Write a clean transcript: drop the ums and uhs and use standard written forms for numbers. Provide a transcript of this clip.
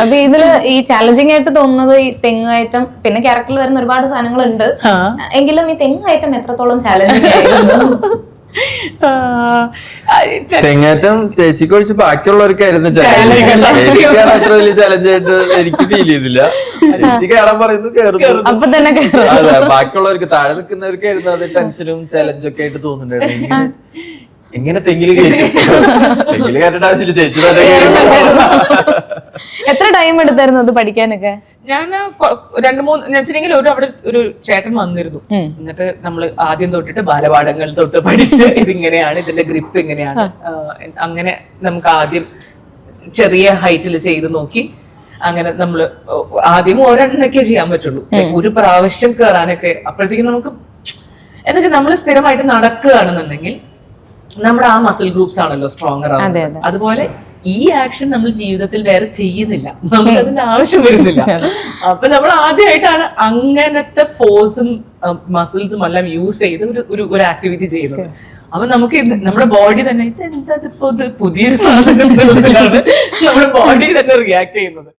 അപ്പൊ ഇതില് ഈ ചാലഞ്ചിങ് ആയിട്ട് തോന്നുന്നത് ഈ തെങ്ങ് കയറ്റം, പിന്നെ ക്യാരക്ടറിൽ വരുന്ന ഒരുപാട് സാധനങ്ങളുണ്ട്. എങ്കിലും ഈ തെങ്ങ് കയറ്റം എത്രത്തോളം ചാലഞ്ചിങ് ആയിരുന്നു? തെങ്ങേറ്റം ചേച്ചിക്ക് ഒഴിച്ച് ബാക്കിയുള്ളവർക്കായിരുന്നു ചലഞ്ച്. അത്ര വലിയ ചലഞ്ചായിട്ട് എനിക്ക് ഫീൽ ചെയ്തില്ല. ചേച്ചി കയറാൻ പറയുന്നു കയറുന്നു, അപ്പൊ തന്നെ അതെ. ബാക്കിയുള്ളവർക്ക് താഴെ നിൽക്കുന്നവർക്കായിരുന്നു അത് ടെൻഷനും ചലഞ്ചൊക്കെ ആയിട്ട് തോന്നുന്നുണ്ടായിരുന്നു. എങ്ങനെ തെങ്ങില് തെങ്ങില് കയറ്റേണ്ട ആവശ്യമില്ല, ചേച്ചി തന്നെ. എത്ര ടൈം എടുത്തായിരുന്നു അത് പഠിക്കാനൊക്കെ? ഞാൻ 2-3 ഞാൻ വെച്ചിട്ടുണ്ടെങ്കിൽ അവിടെ ഒരു ചേട്ടൻ വന്നിരുന്നു. എന്നിട്ട് നമ്മൾ ആദ്യം തൊട്ടിട്ട് ബാലപാഠങ്ങൾ തൊട്ട് പഠിച്ച് ഇതിങ്ങനെയാണ്, ഇതിന്റെ ഗ്രിപ്പ് ഇങ്ങനെയാണ്, അങ്ങനെ നമുക്ക് ആദ്യം ചെറിയ ഹൈറ്റിൽ ചെയ്ത് നോക്കി. അങ്ങനെ നമ്മള് ആദ്യം ഒരെണ്ണൊക്കെ ചെയ്യാൻ പറ്റുള്ളൂ, ഒരു പ്രാവശ്യം കയറാനൊക്കെ. അപ്പോഴത്തേക്കും നമുക്ക് എന്താ വെച്ചാൽ നമ്മൾ സ്ഥിരമായിട്ട് നടക്കുകയാണെന്നുണ്ടെങ്കിൽ നമ്മുടെ ആ മസിൽ ഗ്രൂപ്പ്സ് ആണല്ലോ സ്ട്രോങ്ങർ ആവുന്നത്. അതുപോലെ ഈ ആക്ഷൻ നമ്മൾ ജീവിതത്തിൽ വേറെ ചെയ്യുന്നില്ല, നമുക്ക് അതിന്റെ ആവശ്യം വരുന്നില്ല. അപ്പൊ നമ്മൾ ആദ്യമായിട്ടാണ് അങ്ങനത്തെ ഫോഴ്സും മസിൽസും എല്ലാം യൂസ് ചെയ്ത് ഒരു ആക്ടിവിറ്റി ചെയ്യുന്നത്. അപ്പൊ നമുക്ക് നമ്മുടെ ബോഡി തന്നെ ഇത് എന്താ ഇപ്പൊ പുതിയൊരു സാധനം നമ്മുടെ ബോഡി തന്നെ റിയാക്ട് ചെയ്യുന്നത്.